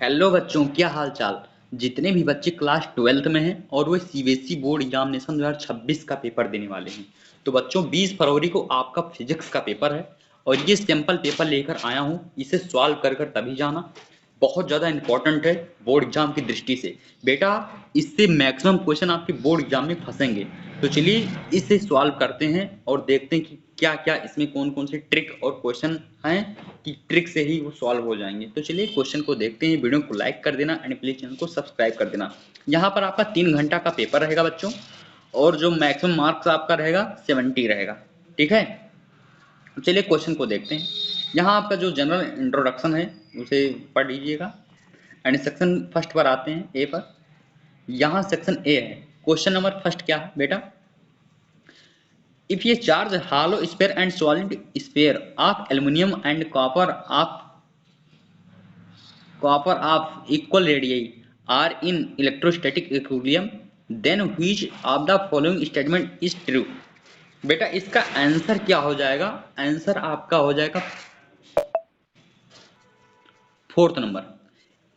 Hello बच्चों, क्या हाल चाल। जितने भी बच्चे क्लास 12th में हैं और वो सीबीएसई बोर्ड एग्जामिनेशन 2026 का पेपर देने वाले हैं, तो बच्चों 20 फरवरी को आपका फिजिक्स का पेपर है और ये सैंपल पेपर लेकर आया हूँ। इसे सॉल्व कर कर तभी जाना, बहुत ज़्यादा इंपॉर्टेंट है बोर्ड एग्जाम की दृष्टि से। बेटा, इससे मैक्सिमम क्वेश्चन आपके बोर्ड एग्जाम में फंसेंगे। तो चलिए इसे सॉल्व करते हैं और देखते हैं कि क्या क्या इसमें कौन कौन से ट्रिक और क्वेश्चन हैं कि ट्रिक से ही वो सॉल्व हो जाएंगे। तो चलिए क्वेश्चन को देखते हैं। वीडियो को लाइक कर देना एंड प्लीज चैनल को सब्सक्राइब कर देना। यहाँ पर आपका 3 घंटा का पेपर रहेगा बच्चों, और जो मैक्सिमम मार्क्स आपका रहेगा 70 रहेगा। ठीक है, चलिए क्वेश्चन को देखते हैं। यहाँ आपका जो जनरल इंट्रोडक्शन है उसे पढ़ लीजिएगा एंड सेक्शन फर्स्ट पर आते हैं, ए पर। यहाँ सेक्शन ए है। क्वेश्चन नंबर फर्स्ट क्या है बेटा? If a charge hollow sphere and solid sphere of aluminum and copper of equal radii are in electrostatic equilibrium, then which of the following statement is true? बेटा इसका answer क्या हो जाएगा? Answer आपका हो जाएगा fourth number.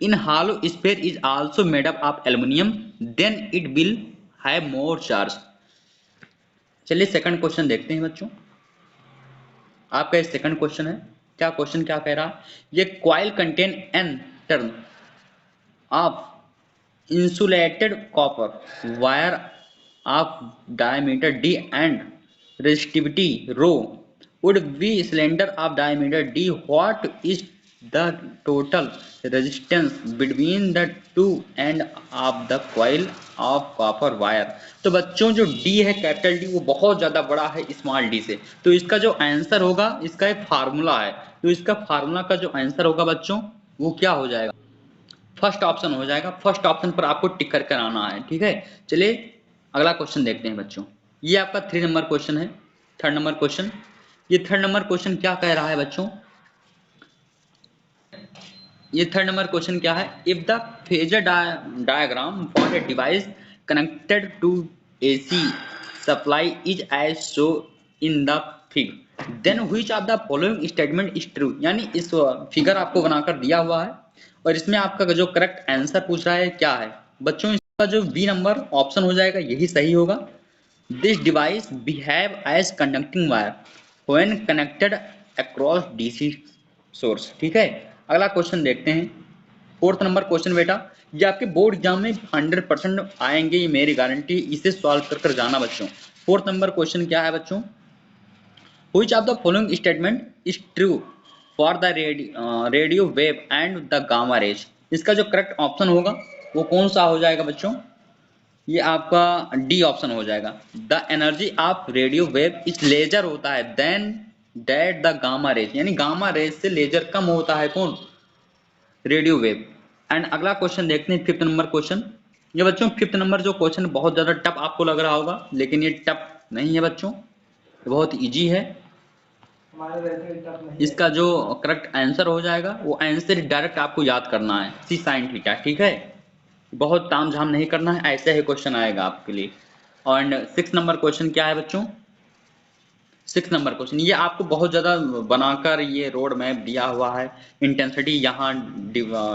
In hollow sphere is also made up of aluminum, then it will have more charge। चलिए second question देखते हैं बच्चों। आपका सेकंड क्वेश्चन है। क्या क्वेश्चन क्या कह रहा है? ये coil contain n turn of insulated copper wire of diameter d and resistivity rho would be cylinder of diameter d. What is the total resistance between the two end of the coil of copper wire? तो बच्चों जो d है capital D वो बहुत ज्यादा बड़ा है small d से, तो इसका जो आंसर होगा, इसका एक फार्मूला है, तो इसका फार्मूला का जो आंसर होगा बच्चों वो क्या हो जाएगा? फर्स्ट ऑप्शन हो जाएगा। फर्स्ट ऑप्शन पर आपको टिक कर आना है। ठीक है, चलिए अगला क्वेश्चन देखते हैं बच्चों। ये आपका 3 नंबर क्वेश्चन है। थर्ड नंबर क्वेश्चन, ये थर्ड नंबर क्वेश्चन क्या कह रहा है बच्चों? ये थर्ड नंबर क्वेश्चन क्या है? If the phasor diagram for a device connected to AC supply is as show in the figure, then which of the following statement is true. यानी इस फिगर आपको बनाकर दिया हुआ है और इसमें आपका जो करेक्ट आंसर पूछ रहा है क्या है बच्चों? इसका जो बी नंबर ऑप्शन हो जाएगा यही सही होगा। This device behave as conducting wire when connected across DC source. ठीक है, अगला क्वेश्चन देखते हैं। फोर्थ नंबर क्वेश्चन बेटा, ये आपके बोर्ड एग्जाम में 100% आएंगे, ये मेरी गारंटी। इसे सॉल्व कर कर जाना बच्चों। फोर्थ नंबर क्वेश्चन क्या है बच्चों? Which of the following statement is true for the radio wave and the gamma rays? इसका जो करेक्ट ऑप्शन होगा वो कौन सा हो जाएगा बच्चों? ये आपका डी ऑप्शन हो जाएगा। The energy of radio wave is lesser होता है than that the gamma rays, यानी गामा रेज से लेजर कम होता है कौन? Radio wave. एंड अगला क्वेश्चन देखते हैं, फिफ्थ नंबर क्वेश्चन। ये बच्चों फिफ्थ नंबर जो क्वेश्चन बहुत ज्यादा टफ आपको लग रहा होगा, लेकिन ये टफ नहीं है बच्चों, बहुत इजी है। इसका जो करेक्ट आंसर हो जाएगा वो आंसर डायरेक्ट आपको याद करना है, सी साइन थीटा। ठीक है, बहुत ताम झाम नहीं करना है, ऐसे ही क्वेश्चन आएगा आपके लिए। और 6 नंबर क्वेश्चन क्या है बच्चों? 6 नंबर क्वेश्चन ये आपको बहुत ज्यादा बनाकर ये रोड मैप दिया हुआ है। इंटेंसिटी यहाँ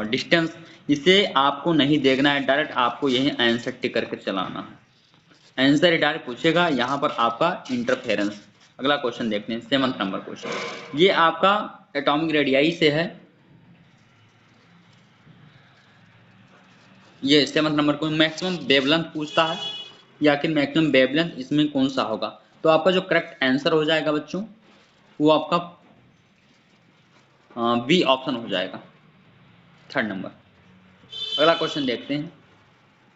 डिस्टेंस, इसे आपको नहीं देखना है, डायरेक्ट आपको यही आंसर टिक करके चलाना है। आंसर डायरेक्ट पूछेगा, यहाँ पर आपका इंटरफेरेंस। अगला क्वेश्चन देखते हैं, 7th नंबर क्वेश्चन। ये आपका एटॉमिक रेडियाई से है। ये 7th नंबर को मैक्सिमम वेवलेंथ पूछता है, या कि मैक्सिमम वेवलेंथ इसमें कौन सा होगा? तो आपका जो करेक्ट आंसर हो जाएगा बच्चों वो आपका बी ऑप्शन हो जाएगा, थर्ड नंबर। अगला क्वेश्चन देखते हैं,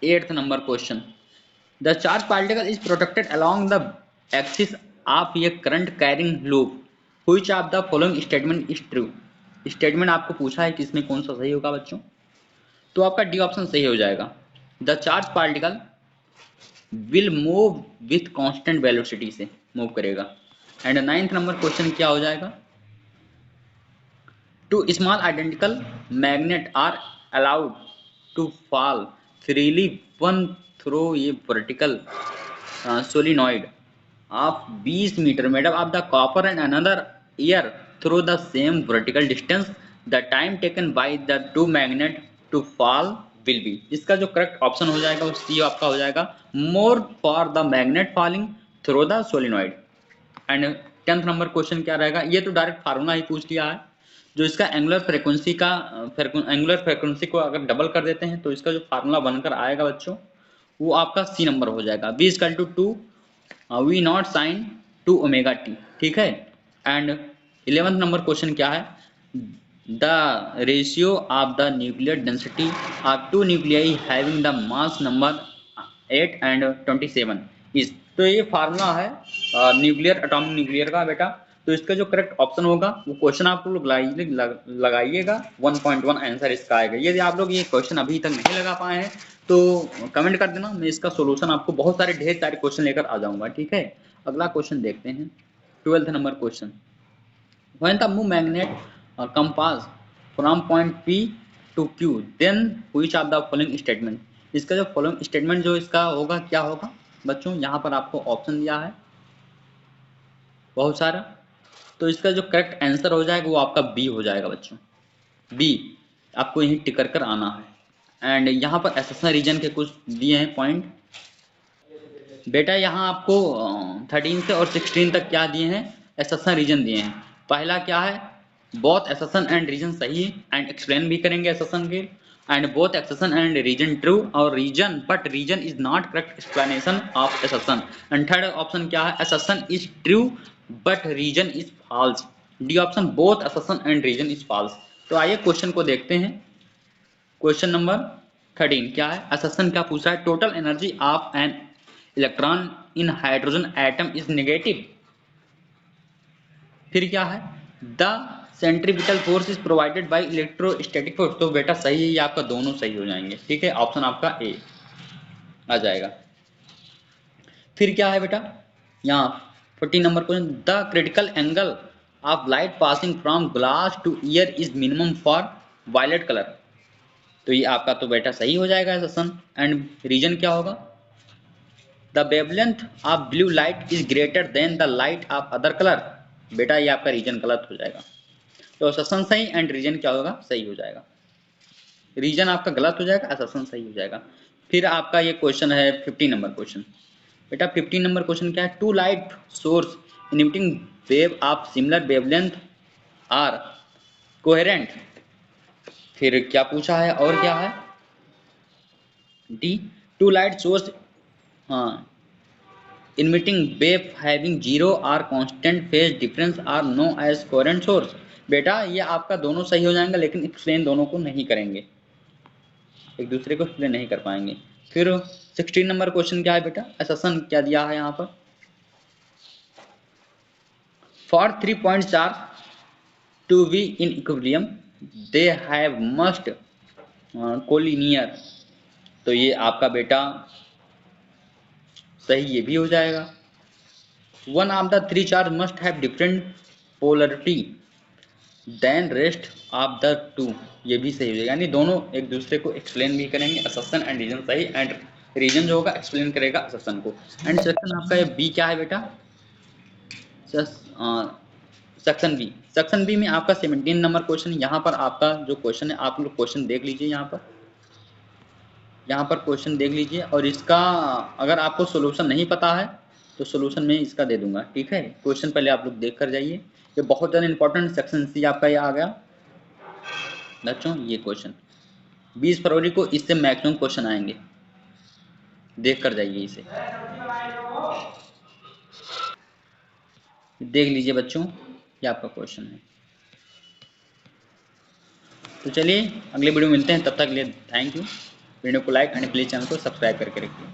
8th number question. The charge particle is protected along the axis of A current carrying loop, which of the following statement is true. Statement आपको पूछा है कि इसमें कौन सा सही होगा बच्चों? तो आपका डी ऑप्शन सही हो जाएगा। The charge particle will move with constant velocity से मूव करेगा। एंड 9th नंबर क्वेश्चन क्या हो जाएगा? Two small identical magnet are allowed to fall freely one through a vertical solenoid of 20 meter made up of the copper and another air through the same vertical distance, the time taken by the two magnet to fall will be. इसका जो correct option हो जाएगा वो सी आपका हो जाएगा, more for the magnet falling through the solenoid. And 10th number question क्या रहेगा, ये तो डायरेक्ट फार्मूला ही पूछ लिया है। जो इसका एंगुलर फ्रीक्वेंसी को अगर डबल कर देते हैं तो इसका जो फार्मूला बनकर आएगा बच्चों वो आपका सी नंबर हो जाएगा, v equal to 2 v naught sine 2 omega t. ठीक है। एंड 11th नंबर क्वेश्चन क्या है, the ratio of the nuclear density of two nuclei having the mass number 8 and 27 is. तो ये फार्मूला है न्यूक्लियर एटॉमिक न्यूक्लियर का बेटा। तो इसका जो करेक्ट ऑप्शन होगा वो क्वेश्चन आप लोग लगाइएगा, 1.1 आंसर इसका आएगा। यदि आप लोग ये क्वेश्चन अभी तक नहीं लगा पाए हैं तो कमेंट कर देना, मैं इसका सोल्यूशन आपको बहुत सारे ढेर सारे क्वेश्चन लेकर आ जाऊंगा। ठीक है। अगला क्वेश्चन देखते हैं, 12th number question, when the move magnet compass from point P to Q then which of the following statement. इसका जो फॉलोइंग स्टेटमेंट जो इसका होगा क्या होगा बच्चों, यहाँ पर आपको ऑप्शन दिया है बहुत सारा। तो इसका जो करेक्ट आंसर हो जाएगा वो आपका बी हो जाएगा बच्चों, बी आपको यहीं टिक कर आना है। एंड यहाँ पर एसेशन रीजन के कुछ दिए हैं पॉइंट बेटा, यहाँ आपको 13 से और 16 तक क्या दिए हैं, एसेशन रीजन दिए हैं। पहला क्या है, बोथ एसेशन एंड रीजन सही एंड एक्सप्लेन भी करेंगे एसेशन के, and both assertion and reason true और reason but reason is not correct explanation of assertion. And third option क्या है, assertion is true but reason is false. D option both assertion and reason is false. तो आइए question को देखते हैं। Question number 13 क्या है, एसेशन क्या पूछा है, total energy of an electron in hydrogen atom is negative. फिर क्या है, the centripetal force is provided by electrostatic force. तो बेटा सही है, ये आपका दोनों सही हो जाएंगे। ठीक है, ऑप्शन आपका ए आ जाएगा। फिर क्या है बेटा, यहाँ 14 number question, the critical angle of light passing from glass to air is minimum for violet colour. तो ये आपका तो बेटा सही हो जाएगा सेशन। एंड रीजन क्या होगा, the wavelength of blue light is greater than the light of other colour. बेटा ये आपका रीजन गलत हो जाएगा। तो सेशन सही एंड रीजन क्या होगा, सही हो जाएगा। रीजन आपका गलत हो जाएगा, सेशन सही हो जाएगा। फिर आपका ये क्वेश्चन है 15 नंबर क्वेश्चन बेटा। 15 नंबर क्वेश्चन क्या है, two light source emitting wave of similar wavelength are coherent. फिर क्या पूछा है और क्या है, D two light source emitting wave having zero or constant phase difference are known as coherent source। बेटा ये आपका दोनों सही हो जाएंगे लेकिन एक्सप्लेन दोनों को नहीं करेंगे, एक दूसरे को एक्सप्लेन नहीं कर पाएंगे। फिर 16 नंबर क्वेश्चन क्या है बेटा, एसेशन क्या दिया है यहाँ पर, for 3 points are to be in equilibrium they have must collinear. तो ये आपका बेटा सही ये भी हो जाएगा। One of the three charge must have different polarity than rest of the two, ये भी सही हो जाएगा। यानी दोनों एक दूसरे को एक्सप्लेन भी करेंगे, एसेशन एंड रीजन सही, एंड रीजन जो होगा एक्सप्लेन करेगा एसेशन को। एंड सेक्शन आपका ये बी क्या है बेटा, सेक्शन बी। सेक्शन बी में आपका 17 नंबर क्वेश्चन, यहाँ पर आपका जो क्वेश्चन है आप लोग क्वेश्चन देख लीजिए, यहाँ पर क्वेश्चन देख लीजिए। और इसका अगर आपको सोल्यूशन नहीं पता है तो सोल्यूशन में इसका दे दूंगा। ठीक है, क्वेश्चन पहले आप लोग देख कर जाइए। ये बहुत ज़्यादा इंपॉर्टेंट सेक्शन सी आपका ये आ गया बच्चों। ये क्वेश्चन 20 फरवरी को इससे मैक्सिमम क्वेश्चन आएंगे, देख कर जाइए इसे, देख लीजिए बच्चों, ये आपका क्वेश्चन है। तो चलिए अगले वीडियो मिलते हैं, तब तक के लिए थैंक यू। वीडियो को लाइक एंड प्लीज चैनल को सब्सक्राइब करके रखिए।